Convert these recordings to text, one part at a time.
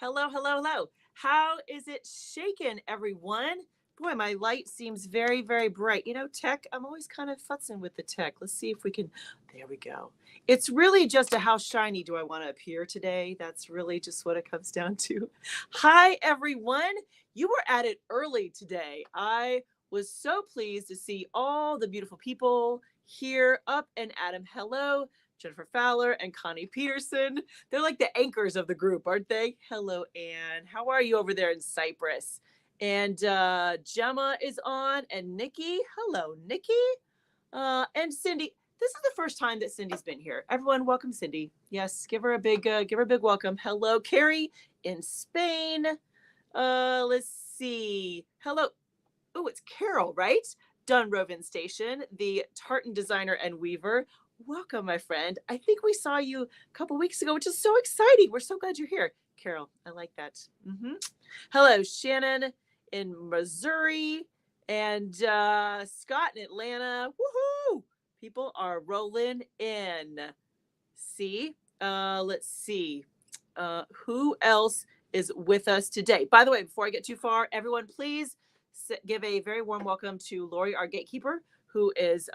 Hello, hello, hello. How is it shaken, everyone? Boy, my light seems very, very bright. You know, tech, I'm always kind of futzing with the tech. Let's see if we can. There we go. It's really just a how shiny do I want to appear today? That's really just what it comes down to. Hi, everyone. You were at it early today. I was so pleased to see all the beautiful people here. Up and Adam, hello. Jennifer Fowler and Connie Peterson. They're like the anchors of the group, aren't they? Hello, Anne. How are you over there in Cyprus? And Gemma is on, and Nikki. Hello, Nikki. And Cindy. This is the first time that Cindy's been here. Everyone, welcome Cindy. Yes, give her a big welcome. Hello, Carrie in Spain. Let's see. Hello. Oh, it's Carol, right? Dunrovin Station, the tartan designer and weaver. Welcome, my friend. I think we saw you a couple weeks ago, which is so exciting. We're so glad you're here. Carol, I like that. Hello, Shannon in Missouri and Scott in Atlanta. Woohoo! People are rolling in. See? Let's see. Who else is with us today? By the way, before I get too far, everyone, please give a very warm welcome to Lori, our gatekeeper, who is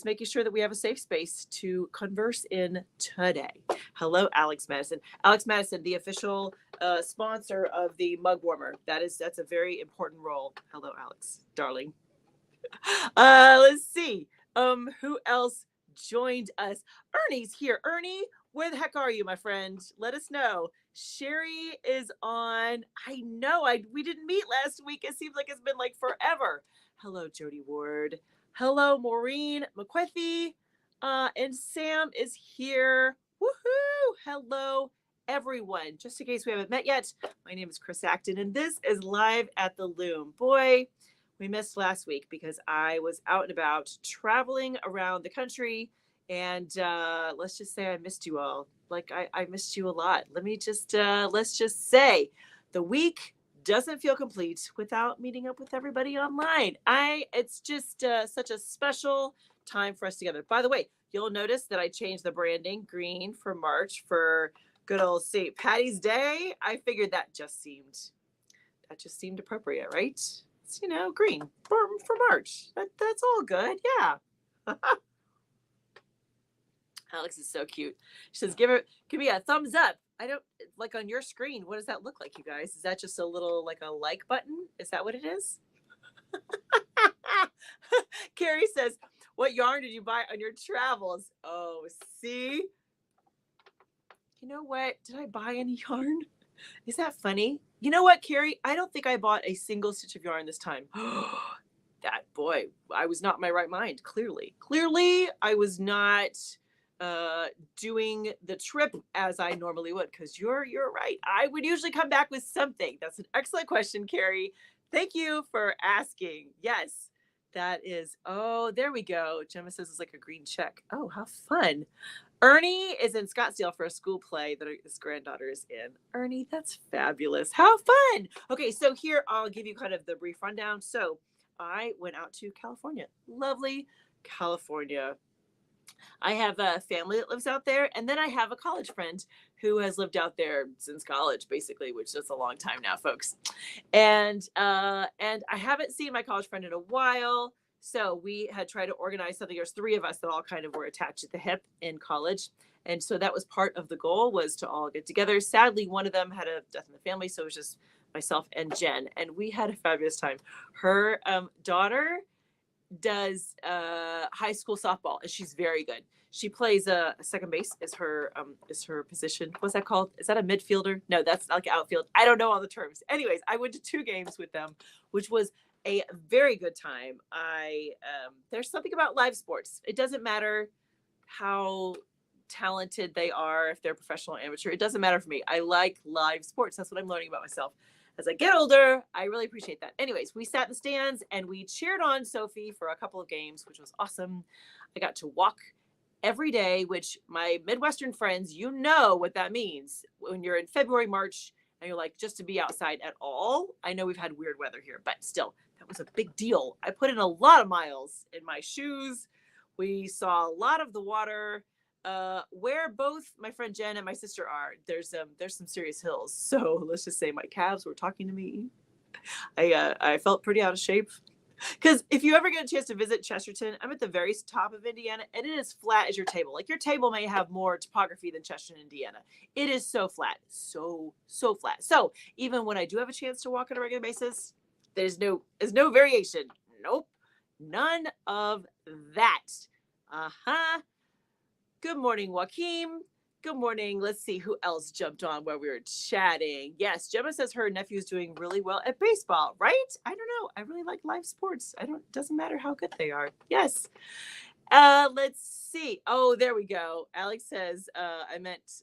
making sure that we have a safe space to converse in today. Hello, Alex Madison. Alex Madison, the official sponsor of the mug warmer. That's a very important role. Hello, Alex, darling. Let's see. Who else joined us? Ernie's here. Ernie, where the heck are you, my friend? Let us know. Sherry is on. I know. We didn't meet last week. It seems like it's been like forever. Hello, Jody Ward. Hello, Maureen McQuethy. And Sam is here. Woohoo! Hello, everyone. Just in case we haven't met yet, my name is Chris Acton, and this is Live at the Loom. Boy, we missed last week because I was out and about traveling around the country. And let's just say I missed you all. Like I missed you a lot. Let's just say the week doesn't feel complete without meeting up with everybody online. It's just such a special time for us together. By the way, you'll notice that I changed the branding green for March for good old St. Patty's Day. I figured that just seemed appropriate, right? It's, green for March. That's all good. Yeah. Alex is so cute. She says, give me a thumbs up. I don't like on your screen. What does that look like, you guys? Is that just a little like a like button? Is that what it is? Carrie says, what yarn did you buy on your travels? Oh, see? You know what? Did I buy any yarn? Is that funny? You know what, Carrie? I don't think I bought a single stitch of yarn this time. That boy, I was not in my right mind. Clearly, I was not doing the trip as I normally would, because you're right. I would usually come back with something. That's an excellent question, Carrie. Thank you for asking. Yes, that is. Oh, there we go. Gemma says it's like a green check. Oh, how fun. Ernie is in Scottsdale for a school play that his granddaughter is in. Ernie, that's fabulous. How fun. Okay, so here I'll give you kind of the brief rundown. So I went out to California. Lovely California. I have a family that lives out there, and then I have a college friend who has lived out there since college, basically, which is a long time now, folks. And I haven't seen my college friend in a while, so we had tried to organize something. There's three of us that all kind of were attached at the hip in college, and so that was part of the goal, was to all get together. Sadly, one of them had a death in the family, so it was just myself and Jen, and we had a fabulous time. Her daughter does high school softball, and she's very good. She plays second base is her position. What's that called? Is that a midfielder? No, that's like outfield. I don't know all the terms. Anyways, I went to 2 games with them, which was a very good time. There's something about live sports. It doesn't matter how talented they are, if they're professional or amateur. It doesn't matter for me. I like live sports. That's what I'm learning about myself. As I get older, I really appreciate that. Anyways, we sat in the stands and we cheered on Sophie for a couple of games, which was awesome. I got to walk every day, which my Midwestern friends, you know what that means. When you're in February, March, and you're like, just to be outside at all. I know we've had weird weather here, but still, that was a big deal. I put in a lot of miles in my shoes. We saw a lot of the water. where both my friend Jen and my sister are, there's some serious hills. So let's just say my calves were talking to me. I felt pretty out of shape. Because if you ever get a chance to visit Chesterton, I'm at the very top of Indiana, and it is flat as your table. Like, your table may have more topography than Chesterton, Indiana. It is so flat, so flat. So even when I do have a chance to walk on a regular basis, there's no variation. Nope, none of that. Good morning, Joaquin. Good morning. Let's see who else jumped on while we were chatting. Yes, Gemma says her nephew's doing really well at baseball, right? I don't know. I really like live sports. Doesn't matter how good they are. Yes. Let's see. Oh, there we go. Alex says, I meant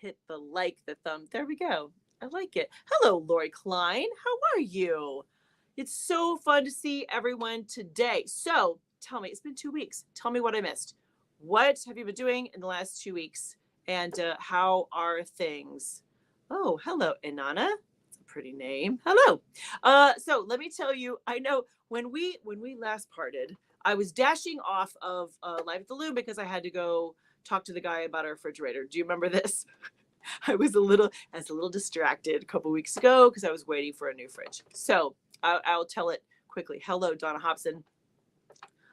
hit the thumb. There we go. I like it. Hello, Lori Klein. How are you? It's so fun to see everyone today. So tell me, it's been 2 weeks. Tell me what I missed. What have you been doing in the last 2 weeks? And how are things? Oh, hello, Inanna. That's a pretty name. Hello. So let me tell you, I know when we last parted, I was dashing off of Live at the Loom because I had to go talk to the guy about our refrigerator. Do you remember this? I was a little distracted a couple weeks ago because I was waiting for a new fridge. So I'll tell it quickly. Hello, Donna Hobson.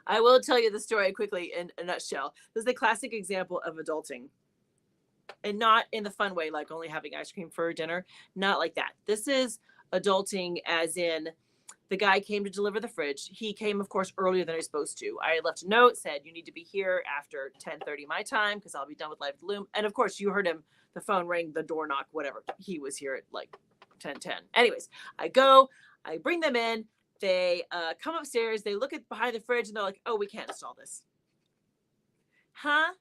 I will tell you the story quickly in a nutshell. This is a classic example of adulting. And not in the fun way, like only having ice cream for dinner. Not like that. This is adulting as in the guy came to deliver the fridge. He came, of course, earlier than he was supposed to. I left a note, said, you need to be here after 10:30 my time because I'll be done with Live at the Loom. And, of course, you heard him. The phone rang, the door knock, whatever. He was here at like 10:10. Anyways, I go. I bring them in. They come upstairs. They look at behind the fridge, and they're like, oh, we can't install this. Huh?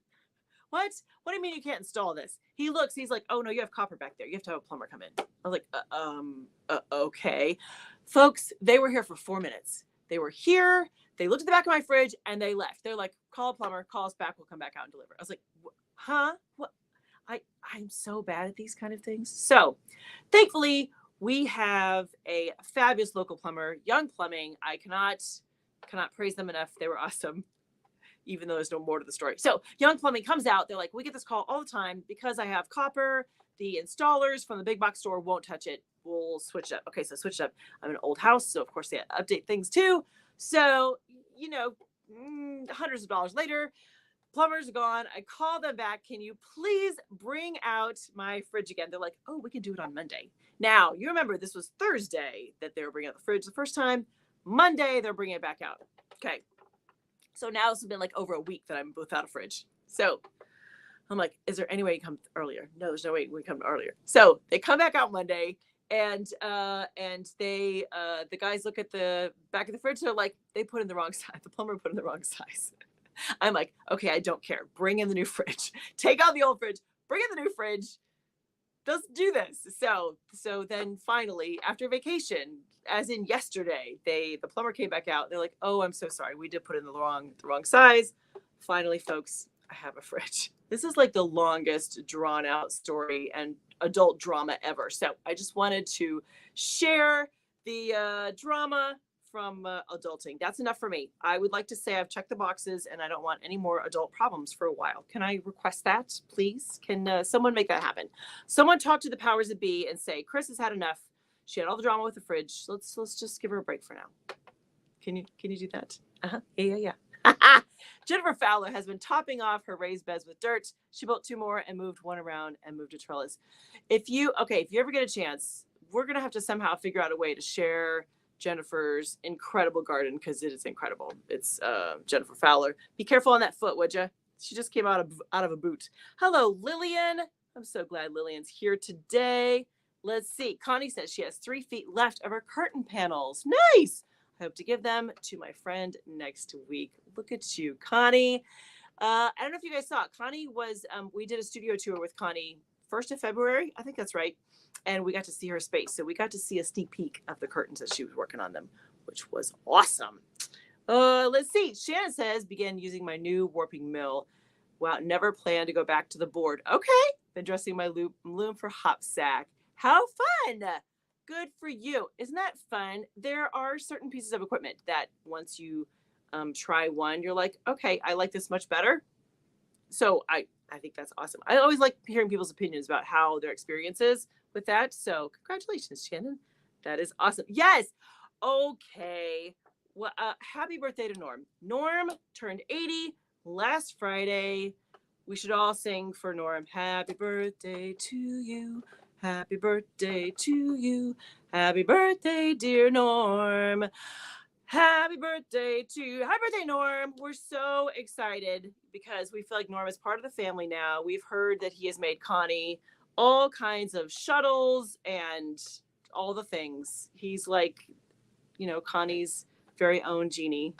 What do you mean you can't install this? He looks, he's like, oh no, you have copper back there. You have to have a plumber come in. I was like, okay. Folks, they were here for 4 minutes. They were here. They looked at the back of my fridge and they left. They're like, call a plumber, call us back. We'll come back out and deliver. I was like, huh? What? I'm so bad at these kind of things. So thankfully we have a fabulous local plumber, Young Plumbing. I cannot praise them enough. They were awesome. Even though there's no more to the story. So Young Plumbing comes out. They're like, we get this call all the time because I have copper. The installers from the big box store won't touch it. We'll switch it up. Okay, so switch it up. I'm in an old house, so of course they had to update things too. So, hundreds of dollars later, plumbers are gone. I call them back. Can you please bring out my fridge again? They're like, oh, we can do it on Monday. Now, you remember this was Thursday that they were bringing out the fridge the first time. Monday, they're bringing it back out. Okay. So now it's been like over a week that I'm without a fridge. So I'm like, is there any way you come earlier? No, there's no way we come earlier. So they come back out Monday and they, the guys look at the back of the fridge. They're like, they put in the wrong size. The plumber put in the wrong size. I'm like, okay, I don't care. Bring in the new fridge. Take out the old fridge. Bring in the new fridge. Let's do this. So then finally, after vacation, as in yesterday, the plumber came back out. They're like, oh, I'm so sorry. We did put in the wrong size. Finally, folks, I have a fridge. This is like the longest drawn out story and adult drama ever. So I just wanted to share the drama from adulting. That's enough for me. I would like to say I've checked the boxes and I don't want any more adult problems for a while. Can I request that, please? Can someone make that happen? Someone talk to the powers that be and say, Chris has had enough. She had all the drama with the fridge. Let's just give her a break for now. Can you do that? Yeah. Jennifer Fowler has been topping off her raised beds with dirt. She built 2 more and moved one around and moved a trellis. If you ever get a chance, we're gonna have to somehow figure out a way to share Jennifer's incredible garden because it is incredible. It's Jennifer Fowler. Be careful on that foot, would you? She just came out of a boot. Hello, Lillian. I'm so glad Lillian's here today. Let's see. Connie says she has 3 feet left of her curtain panels. Nice. I hope to give them to my friend next week. Look at you, Connie. I don't know if you guys saw it. Connie was, we did a studio tour with Connie 1st of February. I think that's right. And we got to see her space. So we got to see a sneak peek of the curtains as she was working on them, which was awesome. Let's see. Shannon says, begin using my new warping mill. Wow, never plan to go back to the board. Okay. Been dressing my loom for Hopsack. How fun. Good for you. Isn't that fun? There are certain pieces of equipment that once you try one, you're like, okay, I like this much better. So I think that's awesome. I always like hearing people's opinions about how their experience is with that. So congratulations, Shannon. That is awesome. Yes. Okay. Well, happy birthday to Norm. Norm turned 80 last Friday. We should all sing for Norm. Happy birthday to you. Happy birthday to you. Happy birthday, dear Norm. Happy birthday, Norm. We're so excited because we feel like Norm is part of the family now. We've heard that he has made Connie all kinds of shuttles and all the things. He's like, Connie's very own genie,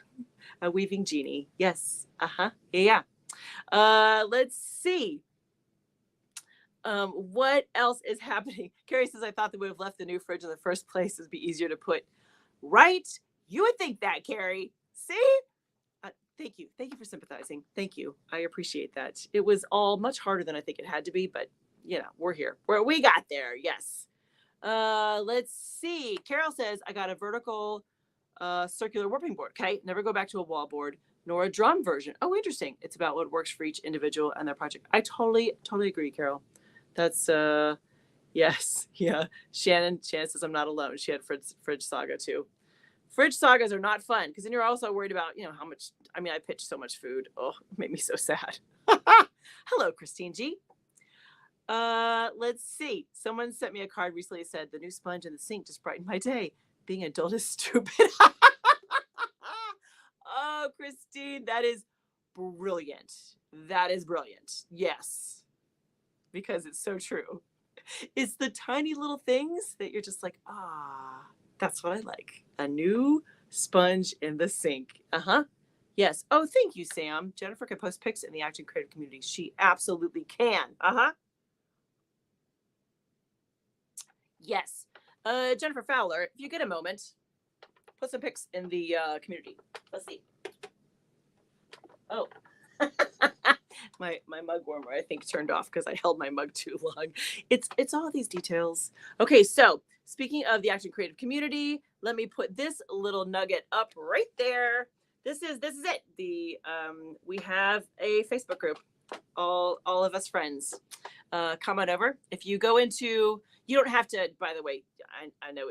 a weaving genie. Yes. Yeah. Let's see. What else is happening? Carrie says, I thought that we would have left the new fridge in the first place. It'd be easier to put. Right? You would think that, Carrie. See? Thank you. Thank you for sympathizing. Thank you. I appreciate that. It was all much harder than I think it had to be, but we're here. We got there. Yes. Let's see. Carol says, I got a vertical circular warping board. Okay. Never go back to a wall board nor a drum version. Oh, interesting. It's about what works for each individual and their project. I totally agree, Carol. That's yes. Yeah. Shannon says I'm not alone. She had fridge saga too. Fridge sagas are not fun because then you're also worried about, how much. I mean, I pitched so much food. Oh, it made me so sad. Hello, Christine G. Let's see. Someone sent me a card recently that said the new sponge in the sink just brightened my day. Being an adult is stupid. Oh, Christine, that is brilliant. That is brilliant. Yes. Because it's so true. It's the tiny little things that you're just like, that's what I like. A new sponge in the sink. Yes. Oh, thank you, Sam. Jennifer can post pics in the acting creative community. She absolutely can. Yes. Jennifer Fowler, if you get a moment, put some pics in the community. Let's see. Oh. my mug warmer, I think, turned off because I held my mug too long. It's all these details. Okay, so speaking of the acting creative community, let me put this little nugget up right there. This is it. We have a Facebook group. All of us friends. Come on over. If you go into, you don't have to, by the way, I know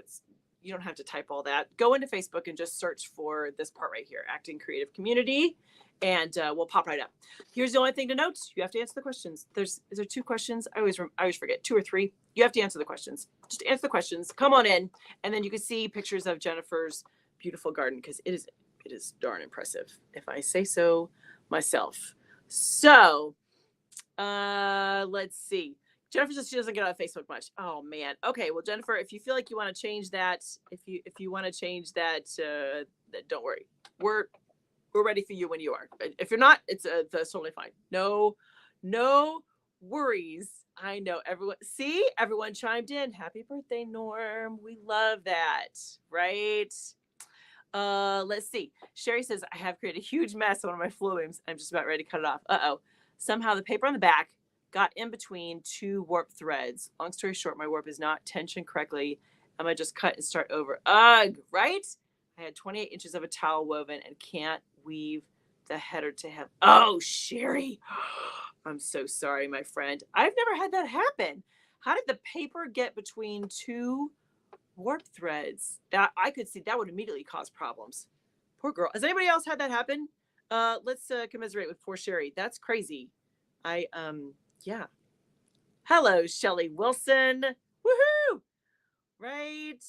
you don't have to type all that. Go into Facebook and just search for this part right here, Acting Creative Community, and we'll pop right up. Here's the only thing to note. You have to answer the questions. Is there 2 questions? I always forget, 2 or 3. You have to answer the questions. Just answer the questions. Come on in, and then you can see pictures of Jennifer's beautiful garden because it is darn impressive, if I say so myself. So, let's see. Jennifer says she doesn't get on Facebook much. Oh man. Okay. Well, Jennifer, if you feel like you want to change that, if you want to change that, don't worry. We're ready for you when you are. If you're not, that's totally fine. No worries. I know everyone chimed in. Happy birthday, Norm. We love that. Right. Let's see. Sherry says, I have created a huge mess on one of my flow looms. I'm just about ready to cut it off. Somehow the paper on the back got in between 2 warp threads. Long story short, my warp is not tensioned correctly. I'm going to just cut and start over. Ugh, right? I had 28 inches of a towel woven and can't weave the header to hem. Oh, Sherry. I'm so sorry, my friend. I've never had that happen. How did the paper get between 2 warp threads? That I could see that would immediately cause problems. Poor girl. Has anybody else had that happen? Let's commiserate with poor Sherry. That's crazy. Yeah. Hello, Shelly Wilson. Woohoo! Right.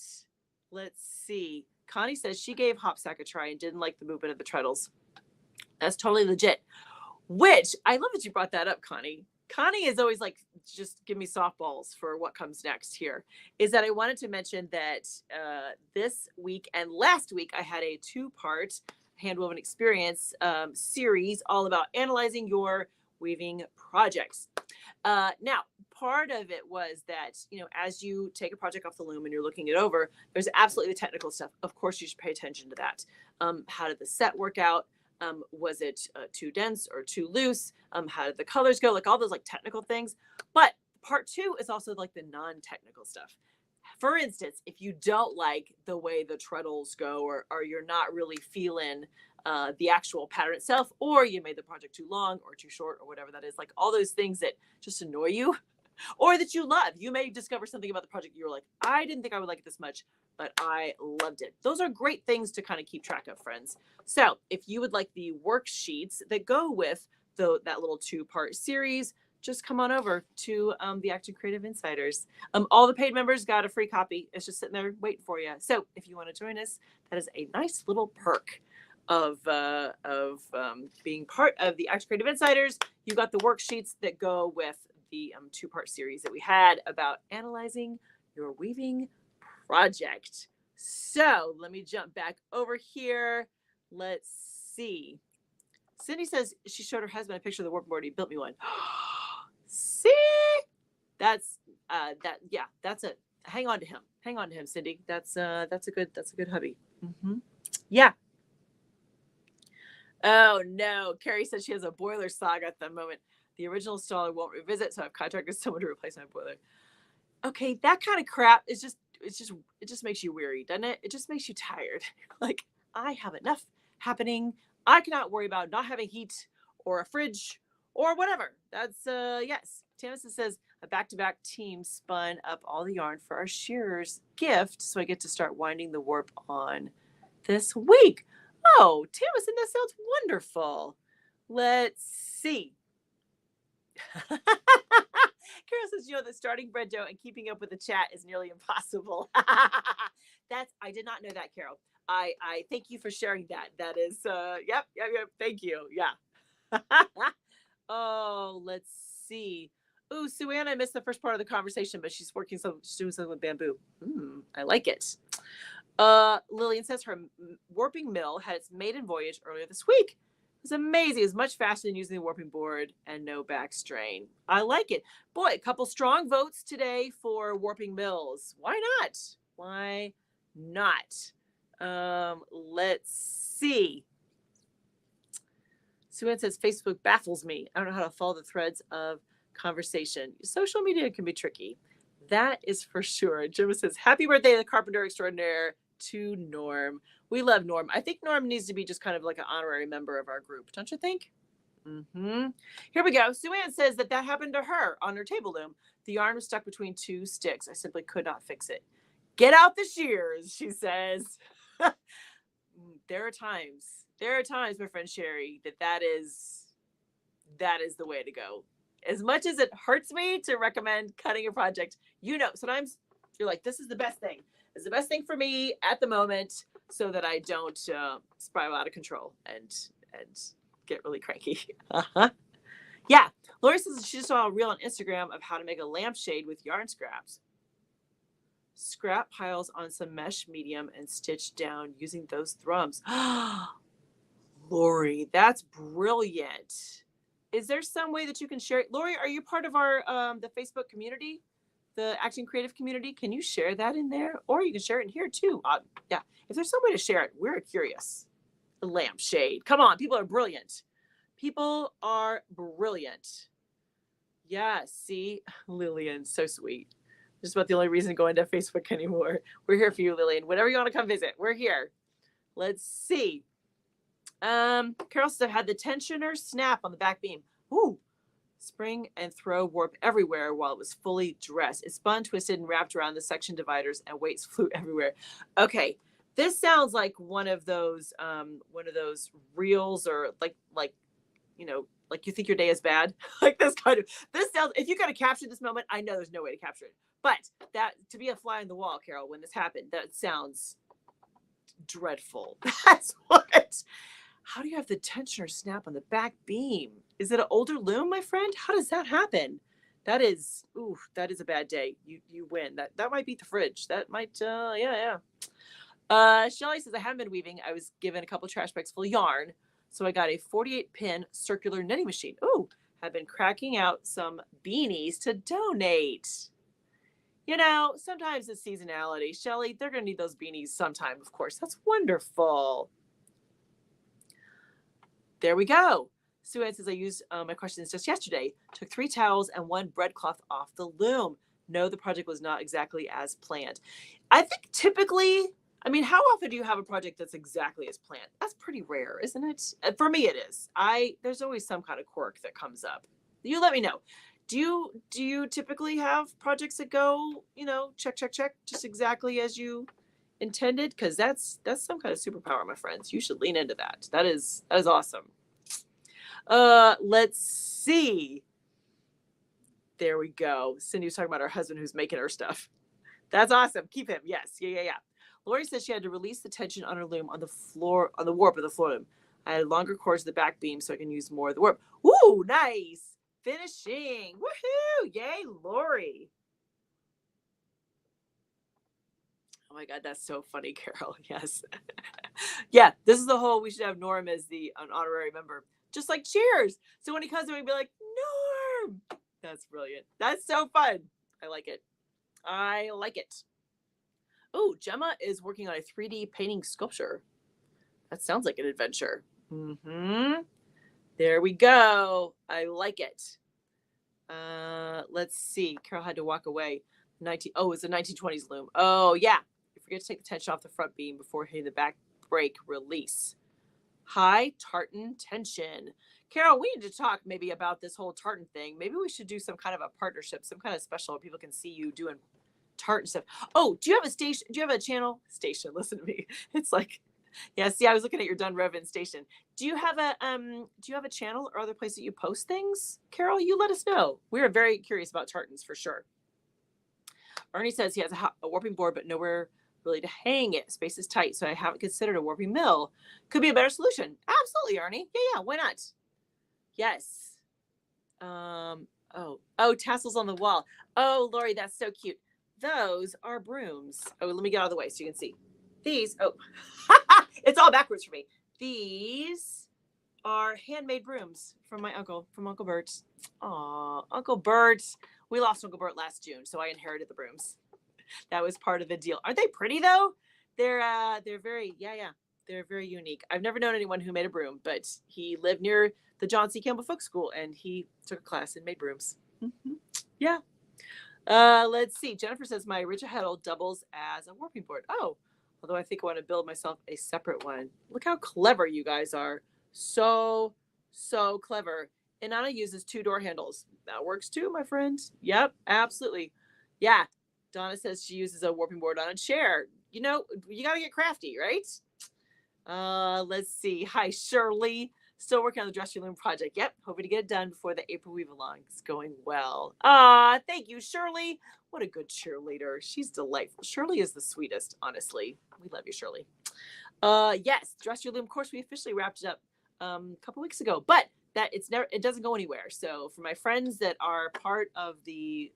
Let's see. Connie says she gave Hopsack a try and didn't like the movement of the treadles. That's totally legit. Which, I love that you brought that up, Connie. Connie is always like, just give me softballs for what comes next here. Is that I wanted to mention that this week and last week, I had a 2-part handwoven experience series all about analyzing your weaving projects. Now, part of it was that, as you take a project off the loom and you're looking it over, there's absolutely the technical stuff. Of course, you should pay attention to that. How did the set work out? Was it too dense or too loose? How did the colors go? Like all those like technical things. But part 2 is also like the non-technical stuff. For instance, if you don't like the way the treadles go or you're not really feeling the actual pattern itself, or you made the project too long or too short or whatever that is, like all those things that just annoy you or that you love. You may discover something about the project you were like, I didn't think I would like it this much, but I loved it. Those are great things to kind of keep track of, friends. So if you would like the worksheets that go with that little 2-part series, just come on over to the Acting Creative Insiders. All the paid members got a free copy. It's just sitting there waiting for you. So if you want to join us, that is a nice little perk of being part of the Acting Creative Insiders. You got the worksheets that go with the 2-part series that we had about analyzing your weaving project. So let me jump back over here. Let's see. Cindy says she showed her husband a picture of the warp board. He built me one. See, that's that's a hang on to him, Cindy. That's a good hubby. Yeah. Oh no, Carrie says she has a boiler saga at the moment. The original installer won't revisit, so I've contracted someone to replace my boiler. Okay, that kind of crap is it just makes you weary, doesn't it? It just makes you tired. Like, I have enough happening. I cannot worry about not having heat or a fridge or whatever. That's yes. Tamasa says a back-to-back team spun up all the yarn for our shearer's gift, so I get to start winding the warp on this week. Oh, Tamasa, that sounds wonderful. Let's see. Carol says, that starting bread dough and keeping up with the chat is nearly impossible. I did not know that, Carol. I thank you for sharing that. That is, yep. Thank you. Yeah. Oh, let's see. Ooh, Suanne, I missed the first part of the conversation, but she's doing something with bamboo. I like it. Lillian says her warping mill had its maiden voyage earlier this week. It was amazing. It's much faster than using the warping board and no back strain. I like it. Boy, a couple strong votes today for warping mills. Why not? Why not? Let's see. Suanne says Facebook baffles me. I don't know how to follow the threads of conversation. Social media can be tricky. That is for sure. Jim says, happy birthday to the carpenter extraordinaire, to Norm. We love Norm. I think Norm needs to be just kind of like an honorary member of our group. Don't you think? Here we go. Suanne says that happened to her on her table loom. The yarn was stuck between 2 sticks. I simply could not fix it. Get out the shears, she says. There are times, my friend Sherry, that is the way to go. As much as it hurts me to recommend cutting a project, sometimes you're like, this is the best thing. It's the best thing for me at the moment so that I don't spiral out of control and get really cranky. Yeah. Lori says she saw a reel on Instagram of how to make a lampshade with yarn scraps. Scrap piles on some mesh medium and stitch down using those thrums. Lori, that's brilliant. Is there some way that you can share it? Lori, are you part of our the Facebook community, the Acting Creative community? Can you share that in there? Or you can share it in here too. Yeah, if there's some way to share it, we're curious. A lampshade. Come on, people are brilliant. People are brilliant. Yeah, see, Lillian, so sweet. Just about the only reason going to Facebook anymore. We're here for you, Lillian. Whenever you want to come visit, we're here. Let's see. Carol said had the tensioner snap on the back beam. Ooh, spring and throw warp everywhere while it was fully dressed. It spun, twisted, and wrapped around the section dividers, and weights flew everywhere. Okay, this sounds like one of those reels, or like you think your day is bad. Like this sounds. If you got to capture this moment, I know there's no way to capture it. But that to be a fly on the wall, Carol, when this happened, that sounds dreadful. That's what. How do you have the tensioner snap on the back beam? Is it an older loom, my friend? How does that happen? That is a bad day. You win. That might beat the fridge. That might, yeah. Shelly says, I haven't been weaving. I was given a couple of trash bags full of yarn. So I got a 48-pin circular knitting machine. Ooh, have been cracking out some beanies to donate. Sometimes it's seasonality. Shelly, they're going to need those beanies sometime, of course. That's wonderful. There we go. Sue-Ann says, I used my questions just yesterday. Took 3 towels and 1 breadcloth off the loom. No, the project was not exactly as planned. I think typically I mean, how often do you have a project that's exactly as planned? That's pretty rare, isn't it? For me, it is. There's always some kind of quirk that comes up. You let me know. Do you typically have projects that go, check, check, check, just exactly as you intended? Because that's some kind of superpower, my friends. You should lean into that. That is awesome. Let's see. There we go. Cindy was talking about her husband who's making her stuff. That's awesome. Keep him. Yes. Yeah. Lori says she had to release the tension on her loom on the warp of the floor loom. I had longer cords of the back beam so I can use more of the warp. Ooh, nice. Finishing. Woohoo. Yay, Lori. Oh my God, that's so funny, Carol. Yes. Yeah, this is the whole, we should have Norm as an honorary member. Just like Cheers. So when he comes in, we'd be like, Norm. That's brilliant. That's so fun. I like it. Oh, Gemma is working on a 3D painting sculpture. That sounds like an adventure. There we go. I like it. Let's see. Carol had to walk away. It's a 1920s loom. Oh, yeah. You forget to take the tension off the front beam before hitting the back brake release. High tartan tension. Carol, we need to talk maybe about this whole tartan thing. Maybe we should do some kind of a partnership, some kind of special where people can see you doing tartan stuff. Oh, do you have a station? Do you have a channel? Station, listen to me. It's like, yeah, see, I was looking at your Dun Revan station. Do you have a channel or other place that you post things? Carol, you let us know. We're very curious about tartans for sure. Ernie says he has a warping board, but nowhere really to hang it. Space is tight, so I haven't considered a warping mill. Could be a better solution. Absolutely, Ernie. Yeah, why not? Yes. Tassels on the wall. Oh, Lori, that's so cute. Those are brooms. Oh, let me get out of the way so you can see. These, it's all backwards for me. These are handmade brooms from Uncle Bert. Aw, Uncle Bert. We lost Uncle Bert last June, so I inherited the brooms. That was part of the deal. Aren't they pretty though? They're very, they're very unique. I've never known anyone who made a broom, but he lived near the John C. Campbell Folk School and he took a class and made brooms. Yeah. Let's see. Jennifer says my Richa Heddle doubles as a warping board. Oh, although I think I want to build myself a separate one. Look how clever you guys are. So clever. Inanna uses 2 door handles. That works too, my friend. Yep, absolutely. Yeah. Donna says she uses a warping board on a chair. You got to get crafty, right? Let's see. Hi, Shirley. Still working on the dress loom project. Yep. Hoping to get it done before the April weave along. It's going well. Thank you, Shirley. What a good cheerleader. She's delightful. Shirley is the sweetest, honestly. We love you, Shirley. Yes, dress your loom course. We officially wrapped it up a couple weeks ago, but it doesn't go anywhere. So for my friends that are part of the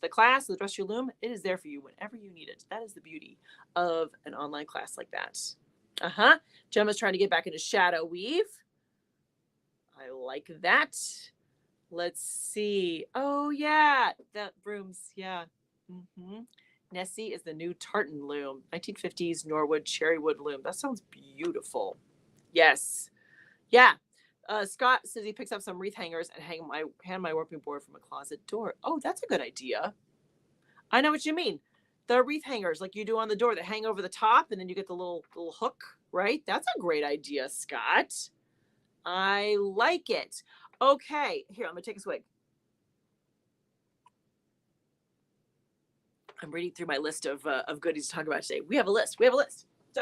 class, the dress your loom, it is there for you whenever you need it. That is the beauty of an online class like that. Gemma's trying to get back into shadow weave. I like that. Let's see. Oh yeah, that brooms. Yeah. Nessie is the new tartan loom, 1950s Norwood cherrywood loom. That sounds beautiful. Yes. Yeah. Scott says he picks up some wreath hangers and hang my warping board from a closet door. Oh, that's a good idea. I know what you mean. The wreath hangers like you do on the door that hang over the top and then you get the little hook, right? That's a great idea, Scott. I like it. Okay, here, I'm going to take a swig. I'm reading through my list of goodies to talk about today. We have a list. So,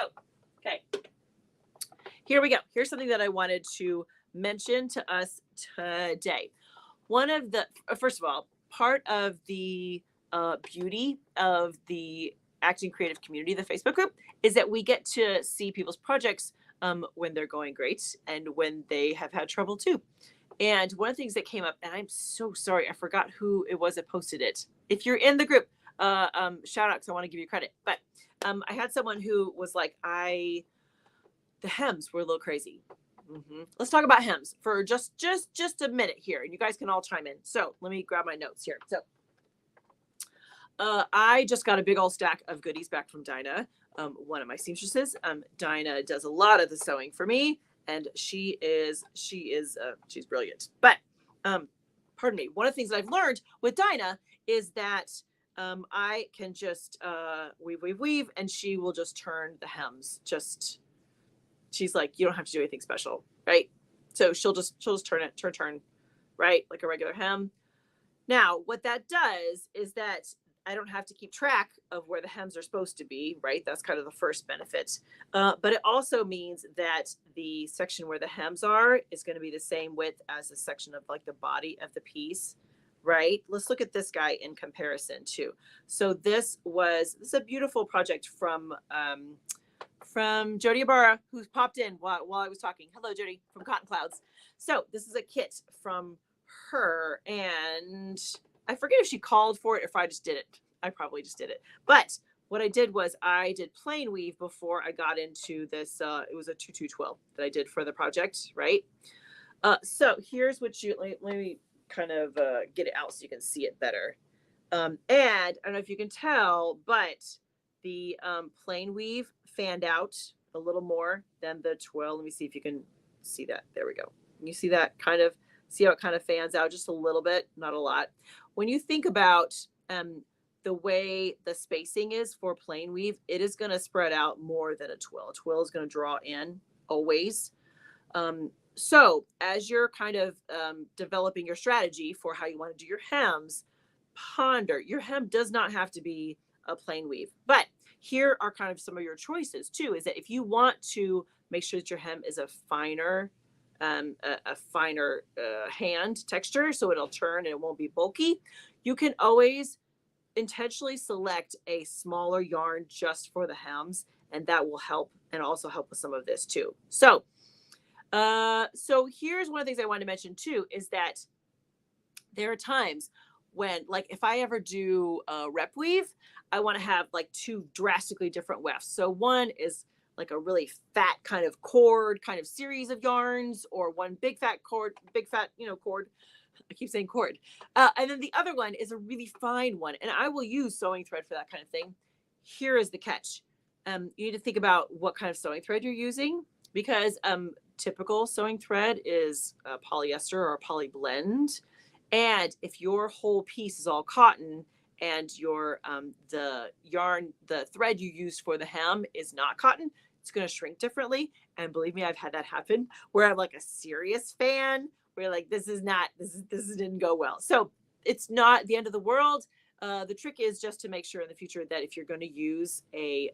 okay. Here we go. Here's something that I wanted to mention to us today. First of all, part of the beauty of the Acting Creative Community, the Facebook group, is that we get to see people's projects when they're going great and when they have had trouble too. And one of the things that came up, and I'm so sorry, I forgot who it was that posted it. If you're in the group, shout out because I want to give you credit. But I had someone who was like, the hems were a little crazy. Let's talk about hems for just a minute here, and you guys can all chime in. So let me grab my notes here. So I just got a big old stack of goodies back from Dinah, one of my seamstresses. Dinah does a lot of the sewing for me, and she's brilliant. But pardon me, one of the things that I've learned with Dinah is that I can just weave, weave, weave, and she will just turn the hems. She's like, you don't have to do anything special, right? So she'll just turn it, turn, right, like a regular hem. Now, what that does is that I don't have to keep track of where the hems are supposed to be, right? That's kind of the first benefit. But it also means that the section where the hems are is going to be the same width as the section of like the body of the piece, right? Let's look at this guy in comparison too. So this is a beautiful project from Jody Ibarra, who's popped in while I was talking. Hello, Jody from Cotton Clouds. So this is a kit from her, and I forget if she called for it or if I just did it. I probably just did it. But what I did was I did plain weave before I got into this. It was a 2212 that I did for the project, right? So here's what let me kind of get it out so you can see it better. And I don't know if you can tell, but the plain weave fanned out a little more than the twirl. Let me see if you can see that. There we go. You see that kind of, see how it kind of fans out just a little bit, not a lot. When you think about the way the spacing is for plain weave, it is going to spread out more than a twill. A twill is going to draw in always. So as you're kind of developing your strategy for how you want to do your hems, ponder. Your hem does not have to be a plain weave, but here are kind of some of your choices too. Is that if you want to make sure that your hem is a finer hand texture, so it'll turn and it won't be bulky, you can always intentionally select a smaller yarn just for the hems, and that will help, and also help with some of this too. So here's one of the things I wanted to mention too, is that there are times when, like, if I ever do a rep weave, I want to have like two drastically different wefts. So one is like a really fat kind of cord kind of series of yarns, or one big fat cord. I keep saying cord. And then the other one is a really fine one. And I will use sewing thread for that kind of thing. Here is the catch. You need to think about what kind of sewing thread you're using, because typical sewing thread is polyester or a poly blend. And if your whole piece is all cotton and your the thread you use for the hem is not cotton, it's going to shrink differently. And believe me, I've had that happen where I'm like a serious fan where like, this didn't go well. So it's not the end of the world. The trick is just to make sure in the future that if you're going to use a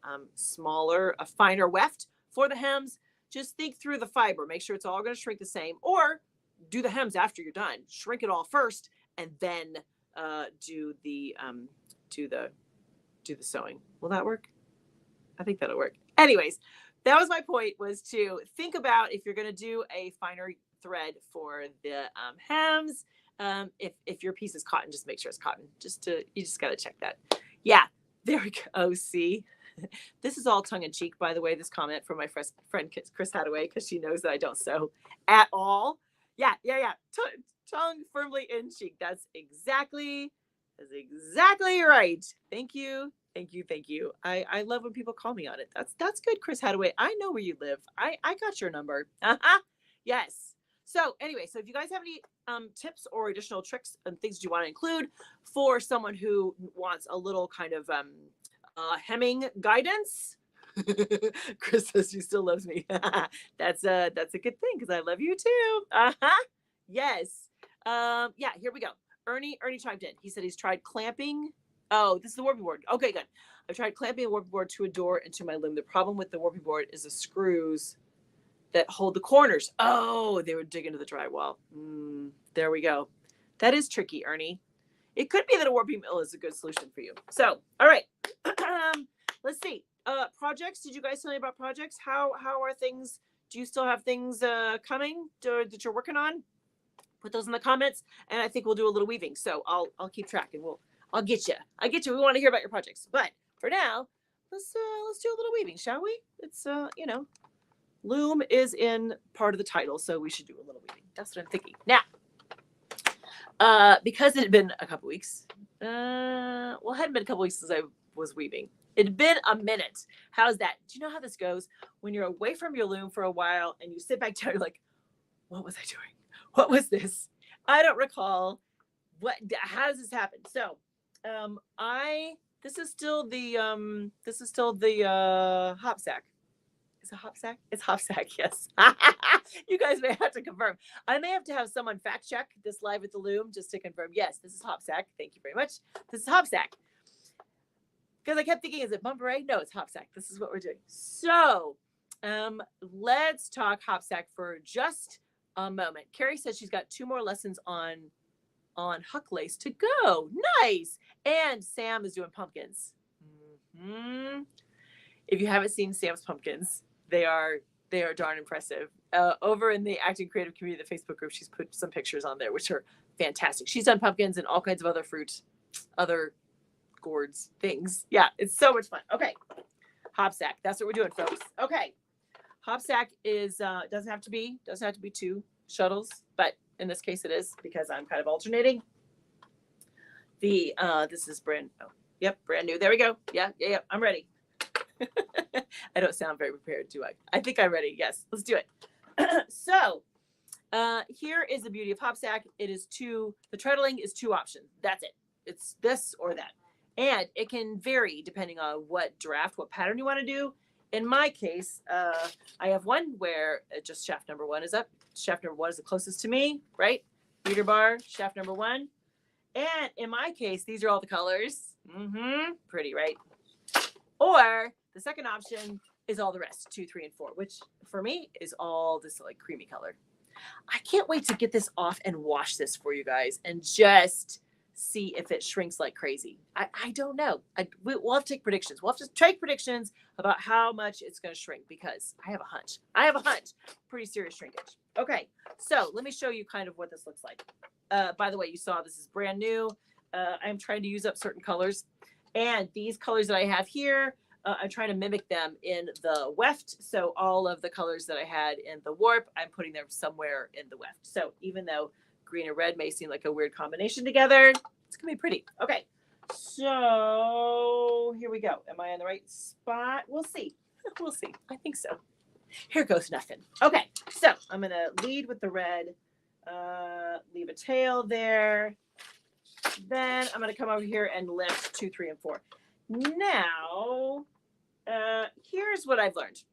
finer weft for the hems, just think through the fiber, make sure it's all going to shrink the same, or do the hems after you're done. Shrink it all first, and then do the sewing. Will that work? I think that'll work. Anyways, that was my point, was to think about if you're going to do a finer thread for the hems. If your piece is cotton, just make sure it's cotton. You just got to check that. Yeah, there we go. Oh, see. This is all tongue-in-cheek, by the way, this comment from my friend Chris Hadaway, because she knows that I don't sew at all. Yeah. Tongue firmly in cheek. That's exactly right. Thank you. I love when people call me on it. That's good, Chris Hadaway. I know where you live. I got your number. Yes. So anyway, so if you guys have any tips or additional tricks and things you want to include for someone who wants a little kind of hemming guidance, Chris says she still loves me. That's a good thing, because I love you too. Yes. Yeah, here we go. Ernie chimed in. He said he's tried clamping. Oh, this is the warping board. Okay, good. I've tried clamping a warping board to a door and to my loom. The problem with the warping board is the screws that hold the corners. Oh, they would dig into the drywall. There we go. That is tricky, Ernie. It could be that a warping mill is a good solution for you. So, all right. Let's see. Projects. Did you guys tell me about projects? How are things? Do you still have things coming that you're working on? Put those in the comments, and I think we'll do a little weaving. So I'll keep track, and I'll get you. We want to hear about your projects. But for now, let's do a little weaving, shall we? It's Loom is in part of the title, so we should do a little weaving. That's what I'm thinking. Now, because it had been a couple weeks, it hadn't been a couple weeks since I was weaving. It had been a minute. How's that? Do you know how this goes? When you're away from your loom for a while and you sit back down, you're like, what was I doing? What was this? I don't recall. How does this happen? So This is still the Hopsack. Is it Hopsack? It's Hopsack, yes. You guys may have to confirm. I may have to have someone fact check this live at the Loom just to confirm. Yes, this is Hopsack. Thank you very much. This is Hopsack. Because I kept thinking, is it Bumperay? No, it's Hopsack. This is what we're doing. So let's talk Hopsack for just a moment. Carrie says she's got 2 more lessons on Huck Lace to go. Nice. And Sam is doing pumpkins. Mm-hmm. If you haven't seen Sam's pumpkins, they are darn impressive. Over in the Acting Creative Community, the Facebook group, she's put some pictures on there, which are fantastic. She's done pumpkins and all kinds of other fruit, other gourds, things. Yeah, it's so much fun. Okay, Hopsack. That's what we're doing, folks. Okay, Hopsack is doesn't have to be 2 shuttles, but in this case it is because I'm kind of alternating. This is brand new. There we go. Yeah. I'm ready. I don't sound very prepared, do I? I think I'm ready. Yes, let's do it. So here is the beauty of Hopsack. It is the treadling is 2 options. That's it. It's this or that. And it can vary depending on what pattern you want to do. In my case, I have one where just shaft number 1 is up. Shaft number 1 is the closest to me, right? Beater bar, shaft number 1. And in my case, these are all the colors. Pretty, right? Or the second option is all the rest, 2, 3, and 4, which for me is all this like creamy color. I can't wait to get this off and wash this for you guys and just see if it shrinks like crazy. I don't know. We'll have to take predictions. We'll have to take predictions about how much it's going to shrink because I have a hunch. Pretty serious shrinkage. Okay, so let me show you kind of what this looks like. By the way, you saw this is brand new. I'm trying to use up certain colors. And these colors that I have here, I'm trying to mimic them in the weft. So all of the colors that I had in the warp, I'm putting them somewhere in the weft. So even though green and red may seem like a weird combination together, it's going to be pretty. Okay, so here we go. Am I in the right spot? We'll see. We'll see. I think so. Here goes nothing. Okay, so I'm going to lead with the red, leave a tail there. Then I'm going to come over here and lift 2, 3, and 4. Now, here's what I've learned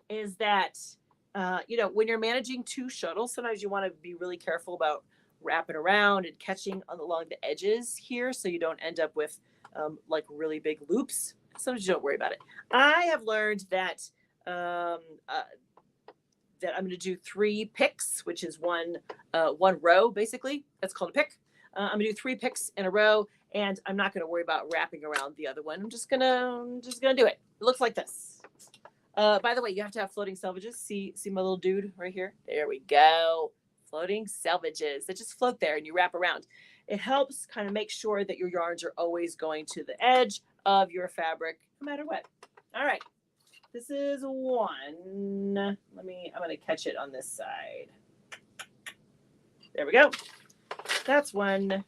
is that, when you're managing 2 shuttles, sometimes you want to be really careful about wrapping around and catching along the edges here so you don't end up with like really big loops. Sometimes you don't worry about it. I have learned that I'm going to do 3 picks, which is one row, basically. That's called a pick. I'm gonna do 3 picks in a row, and I'm not gonna worry about wrapping around the other one. I'm just gonna do it. It looks like this. By the way, you have to have floating selvages. See my little dude right here? There we go. Floating selvages that just float there and you wrap around. It helps kind of make sure that your yarns are always going to the edge of your fabric, no matter what. All right, this is 1. I'm gonna catch it on this side. There we go. That's 1.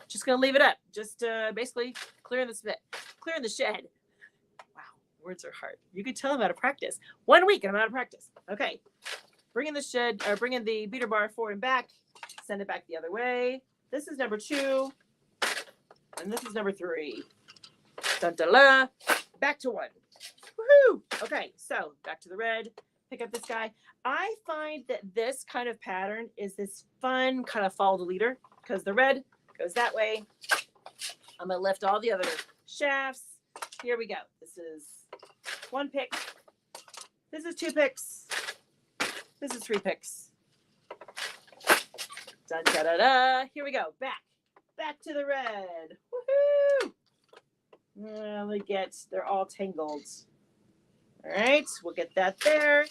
Just going to leave it up. Just basically clearing the shed. Wow, words are hard. You could tell I'm out of practice. 1 week and I'm out of practice. Okay, bringing the beater bar forward and back. Send it back the other way. This is number 2, and this is number 3. Dun, dun, dun. Back to 1. Woohoo! Okay, so back to the red. Pick up this guy. I find that this kind of pattern is this fun kind of follow the leader because the red goes that way. I'm going to lift all the other shafts. Here we go. This is 1 pick. This is 2 picks. This is 3 picks. Dun, da, da, da. Here we go. Back to the red. Woohoo! They're all tangled. All right, we'll get that there.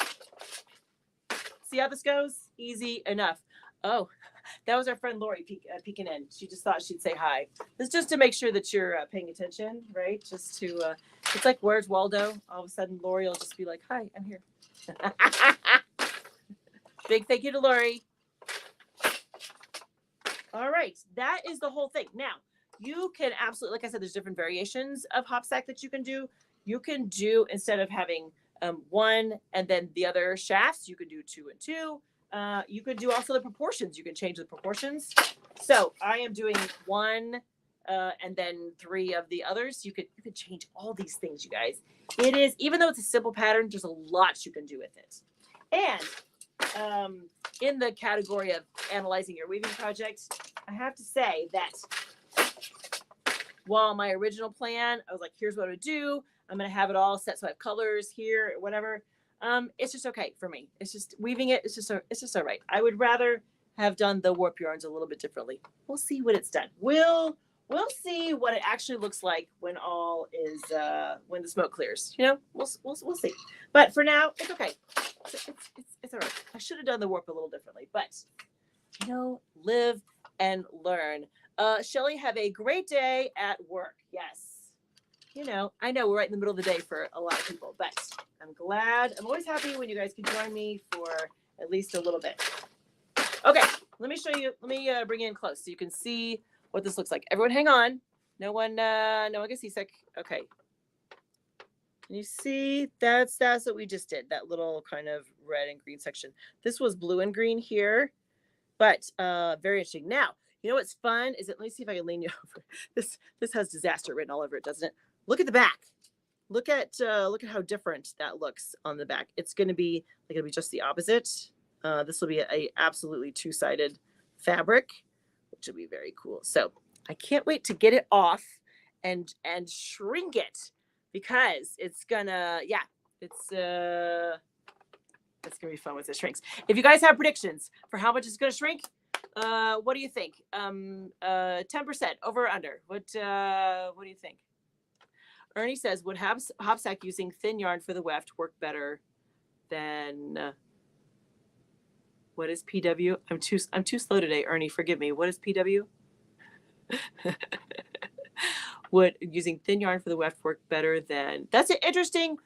See how this goes? Easy enough. Oh, that was our friend Lori peeking in. She just thought she'd say hi. This is just to make sure that you're paying attention, right? Just to, it's like, where's Waldo? All of a sudden, Lori will just be like, hi, I'm here. Big thank you to Lori. All right, that is the whole thing. Now, you can absolutely, like I said, there's different variations of Hopsack that you can do. You can do, instead of having 1 and then the other shafts, you could do 2 and 2. You could do also the proportions. You can change the proportions. So I am doing 1 and then 3 of the others. You could change all these things, you guys. It is, even though it's a simple pattern, there's a lot you can do with it. And in the category of analyzing your weaving project, I have to say that while my original plan, I was like, here's what I would do. I'm going to have it all set so I have colors here, whatever. It's just okay for me. It's just weaving it. It's just all right. I would rather have done the warp yarns a little bit differently. We'll see when it's done. We'll see what it actually looks like when all is when the smoke clears. You know, we'll see. But for now, it's okay. It's all right. I should have done the warp a little differently, but you know, live and learn. Shelly, have a great day at work. Yes. You know, I know we're right in the middle of the day for a lot of people, but I'm glad. I'm always happy when you guys can join me for at least a little bit. Okay, let me show you. Let me bring you in close so you can see what this looks like. Everyone hang on. No one gets seasick. Okay. Can you see? That's what we just did. That little kind of red and green section. This was blue and green here, but very interesting. Now, you know what's fun is that, let me see if I can lean you over. This has disaster written all over it, doesn't it? Look at the back. Look at how different that looks on the back. It's going to be just the opposite. This will be a absolutely 2-sided fabric, which will be very cool. So I can't wait to get it off and shrink it, because it's gonna, yeah, it's gonna be fun once it shrinks. If you guys have predictions for how much it's gonna shrink, what do you think? 10% over or under? What do you think? Ernie says, would Hopsack using thin yarn for the weft work better than what is PW? I'm too slow today, Ernie. Forgive me. What is PW? Would using thin yarn for the weft work better than? That's an interesting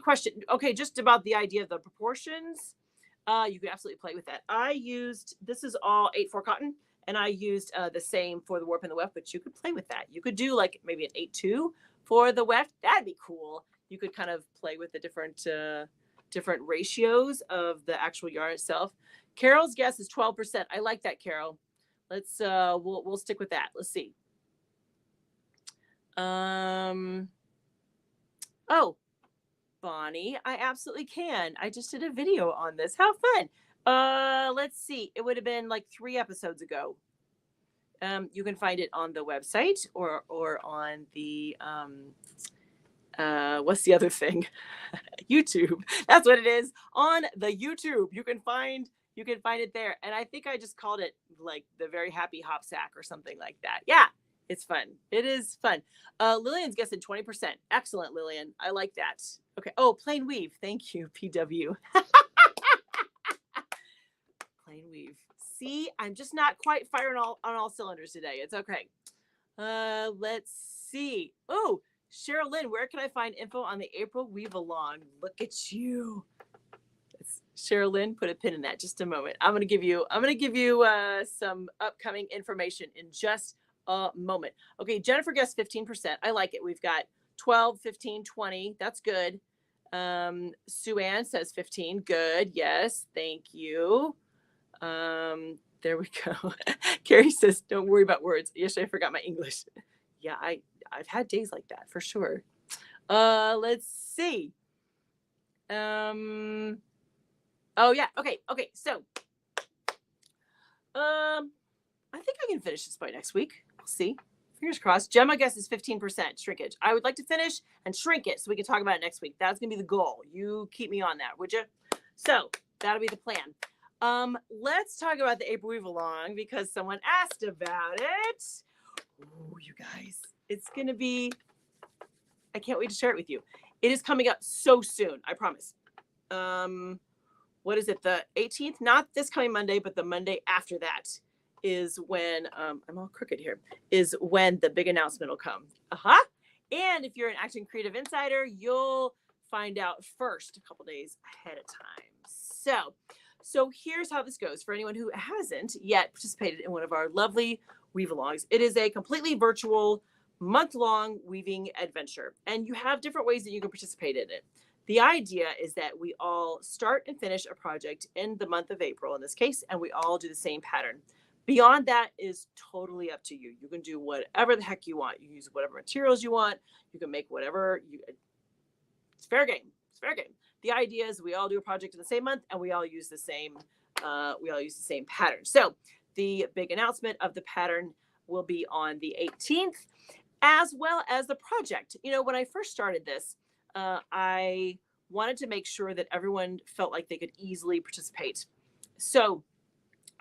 question. Okay, just about the idea of the proportions. You could absolutely play with that. This is all 8/4 cotton, and I used the same for the warp and the weft, but you could play with that. You could do like maybe an 8/2 for the weft. That'd be cool. You could kind of play with the different ratios of the actual yarn itself. Carol's guess is 12%. I like that, Carol. Let's we'll stick with that. Let's see. Oh, Bonnie, I absolutely can. I just did a video on this. How fun. Let's see. It would have been like 3 episodes ago. You can find it on the website or on the what's the other thing? YouTube. That's what it is. On the YouTube. You can find it there. And I think I just called it like the Very Happy Hopsack or something like that. Yeah, it's fun. It is fun. Lillian's guessing 20%. Excellent, Lillian. I like that. Okay. Oh, plain weave. Thank you, PW. Plain weave. See, I'm just not quite firing on all cylinders today. It's okay. Let's see. Oh, Cheryl Lynn, where can I find info on the April Weave Along? Look at you. Cheryl Lynn, put a pin in that. Just a moment. I'm gonna give you some upcoming information in just a moment. Okay, Jennifer guessed 15%. I like it. We've got 12, 15, 20. That's good. Sue Ann says 15. Good. Yes. Thank you. There we go. Carrie says, don't worry about words. Yesterday I forgot my English. Yeah, I've had days like that for sure. Let's see. Oh yeah. Okay. So, I think I can finish this by next week. We'll see. Fingers crossed. Gemma guesses 15% shrinkage. I would like to finish and shrink it so we can talk about it next week. That's gonna be the goal. You keep me on that, would you? So that'll be the plan. Let's talk about the April Weave Along because someone asked about it. Oh, you guys, it's gonna be. I can't wait to share it with you. It is coming up so soon. I promise. What is it? The 18th? Not this coming Monday, but the Monday after that is when I'm all crooked here. Is when the big announcement will come. And if you're an Acting Creative Insider, you'll find out first a couple days ahead of time. So here's how this goes for anyone who hasn't yet participated in one of our lovely weave-alongs. It is a completely virtual month-long weaving adventure, and you have different ways that you can participate in it. The idea is that we all start and finish a project in the month of April in this case, and we all do the same pattern. Beyond that is totally up to you. You can do whatever the heck you want. You use whatever materials you want. You can make whatever you. It's fair game. It's fair game. The idea is we all do a project in the same month, and we all use the same. We all use the same pattern. So the big announcement of the pattern will be on the 18th, as well as the project. You know, when I first started this, I wanted to make sure that everyone felt like they could easily participate. So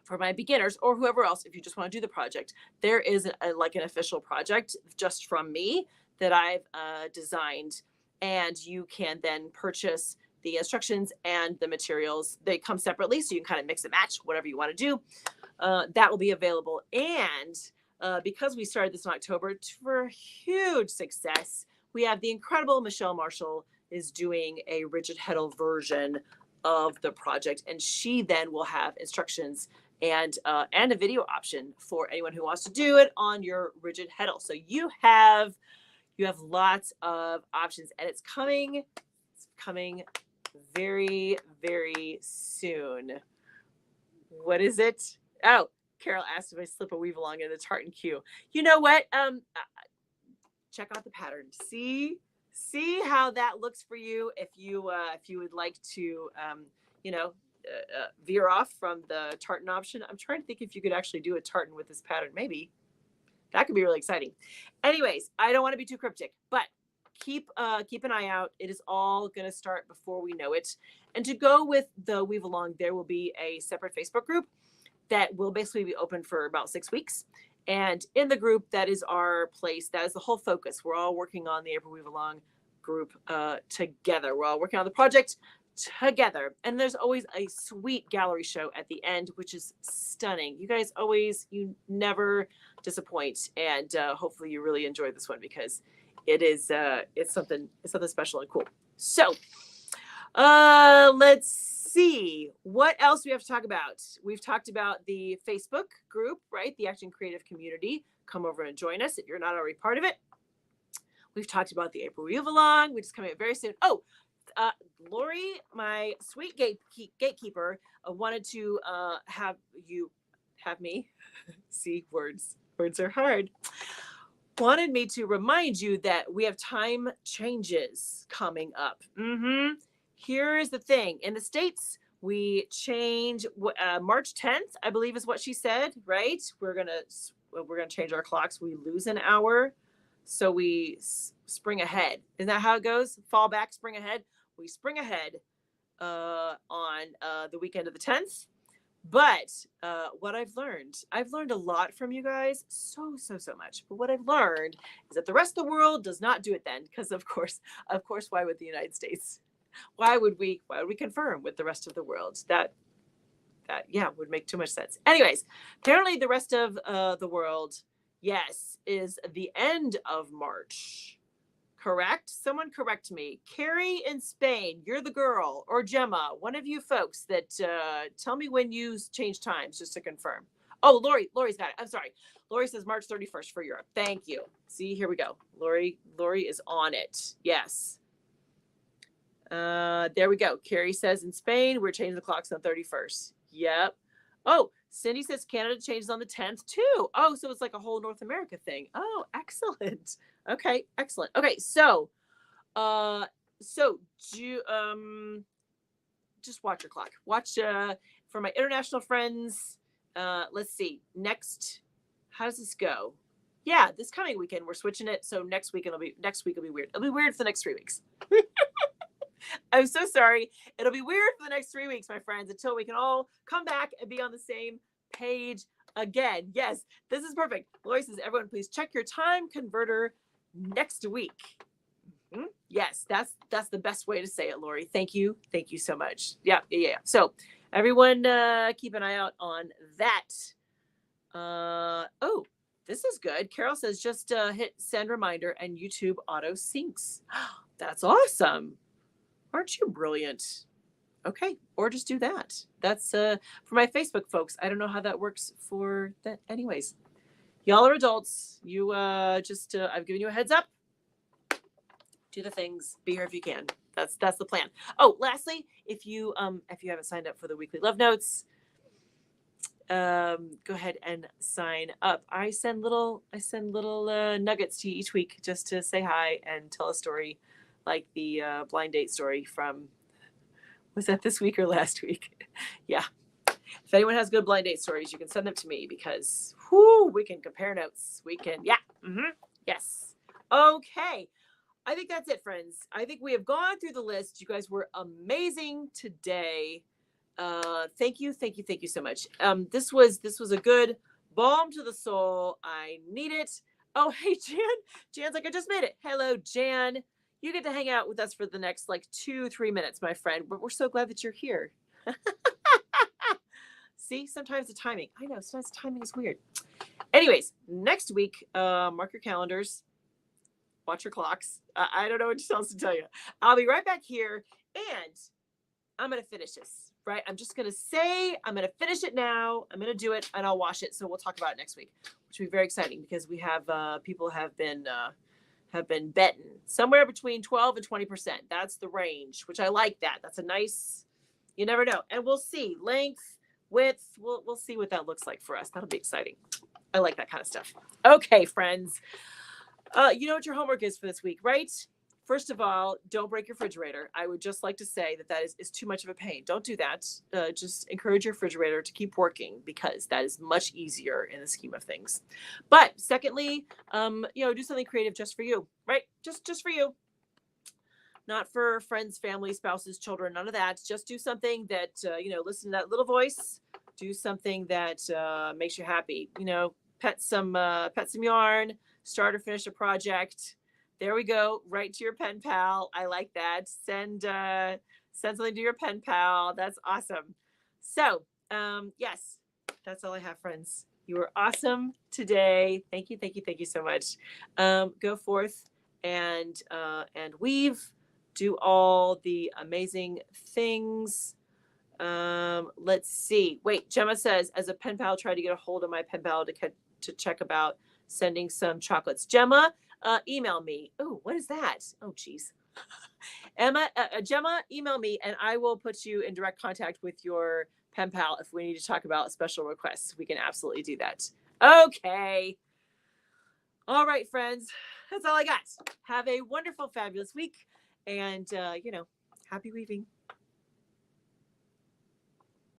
for my beginners or whoever else, if you just want to do the project, there is like an official project just from me that I've designed, and you can then purchase the instructions and the materials. They come separately, so you can kind of mix and match whatever you want to do. That will be available. And because we started this in October, for huge success, we have the incredible Michelle Marshall is doing a rigid heddle version of the project, and she then will have instructions and a video option for anyone who wants to do it on your rigid heddle. So you have lots of options, and it's coming very, very soon. What is it? Oh, Carol asked if I slip a weave along in the tartan queue. You know what? Check out the pattern. See how that looks for you. If you would like to, veer off from the tartan option. I'm trying to think if you could actually do a tartan with this pattern. Maybe that could be really exciting. Anyways, I don't want to be too cryptic, but keep an eye out. It is all going to start before we know it. And to go with the weave along, there will be a separate Facebook group that will basically be open for about 6 weeks. And in the group, that is our place. That is the whole focus. We're all working on the April Weave Along group together. We're all working on the project together. And there's always a sweet gallery show at the end, which is stunning. You guys you never disappoint. And hopefully you really enjoy this one, because it's something special and cool. So let's see what else we have to talk about. We've talked about the Facebook group, right? The Action Creative Community. Come over and join us if you're not already part of it. We've talked about the April Weave Along, which is coming up very soon. Oh, Lori, my sweet gatekeeper, wanted to have me see words are hard. Wanted me to remind you that we have time changes coming up. Here is the thing. In the States, we change March 10th, I believe is what she said, right? We're gonna change our clocks. We lose an hour, so we spring ahead. Isn't that how it goes? Fall back, spring ahead. We spring ahead on the weekend of the 10th. But what I've learned a lot from you guys, so much. But what I've learned is that the rest of the world does not do it then, because of course, why would the United States? Why would we confirm with the rest of the world? That would make too much sense. Anyways, apparently the rest of the world, yes, is the end of March. Correct? Someone correct me. Carrie in Spain, you're the girl, or Gemma, one of you folks that tell me when you change times just to confirm. Oh, Lori's got it. I'm sorry. Lori says March 31st for Europe. Thank you. See, here we go. Lori is on it. Yes. There we go. Carrie says in Spain, we're changing the clocks on 31st. Yep. Oh, Cindy says Canada changes on the 10th too. Oh, so it's like a whole North America thing. Oh, excellent. Okay, excellent. Okay, so just watch your clock. Watch for my international friends. Let's see. How does this go? Yeah, this coming weekend we're switching it. So next week will be weird. It'll be weird for the next 3 weeks. I'm so sorry. It'll be weird for the next 3 weeks, my friends, until we can all come back and be on the same page again. Yes, this is perfect. Lori says, everyone, please check your time converter next week. Mm-hmm. Yes, that's the best way to say it, Lori. Thank you so much. Yeah. So everyone, keep an eye out on that. Oh, this is good. Carol says just hit send reminder and YouTube auto syncs. That's awesome. Aren't you brilliant? Okay, or just do that. That's for my Facebook folks. I don't know how that works for that. Anyways, y'all are adults. You I've given you a heads up. Do the things. Be here if you can. That's the plan. Oh, lastly, if you haven't signed up for the weekly love notes, go ahead and sign up. I send little nuggets to you each week just to say hi and tell a story, like the blind date story from, was that this week or last week? Yeah. If anyone has good blind date stories, you can send them to me because we can compare notes. We can, yeah. Yes. Okay. I think that's it, friends. I think we have gone through the list. You guys were amazing today. Thank you so much. This was a good balm to the soul. I need it. Oh, hey, Jan's like, I just made it. Hello, Jan. You get to hang out with us for the next like 2-3 minutes, my friend. But we're so glad that you're here. See, sometimes the timing. I know, sometimes the timing is weird. Anyways, next week, mark your calendars. Watch your clocks. I don't know what else to tell you. I'll be right back here, and I'm going to finish this, right? I'm just going to say I'm going to finish it now. I'm going to do it, and I'll wash it, so we'll talk about it next week, which will be very exciting because we have people have been betting somewhere between 12 and 20%. That's the range, which I like that. That's a nice, you never know. And we'll see. Length, width, we'll see what that looks like for us. That'll be exciting. I like that kind of stuff. Okay, friends. You know what your homework is for this week, right? First of all, don't break your refrigerator. I would just like to say that is too much of a pain. Don't do that. Just encourage your refrigerator to keep working because that is much easier in the scheme of things. But secondly, do something creative just for you, right? Just for you. Not for friends, family, spouses, children, none of that. Just do something that, listen to that little voice. Do something that makes you happy. Pet some yarn. Start or finish a project. There we go. Right to your pen pal. I like that. Send something to your pen pal. That's awesome. So, yes, that's all I have, friends. You were awesome today. Thank you so much. Go forth and weave. Do all the amazing things. Let's see. Wait, Gemma says, as a pen pal, try to get a hold of my pen pal to check about sending some chocolates. Gemma, email me. Oh, what is that? Oh, geez. Gemma, email me and I will put you in direct contact with your pen pal if we need to talk about special requests. We can absolutely do that. Okay. All right, friends. That's all I got. Have a wonderful, fabulous week. And, happy weaving.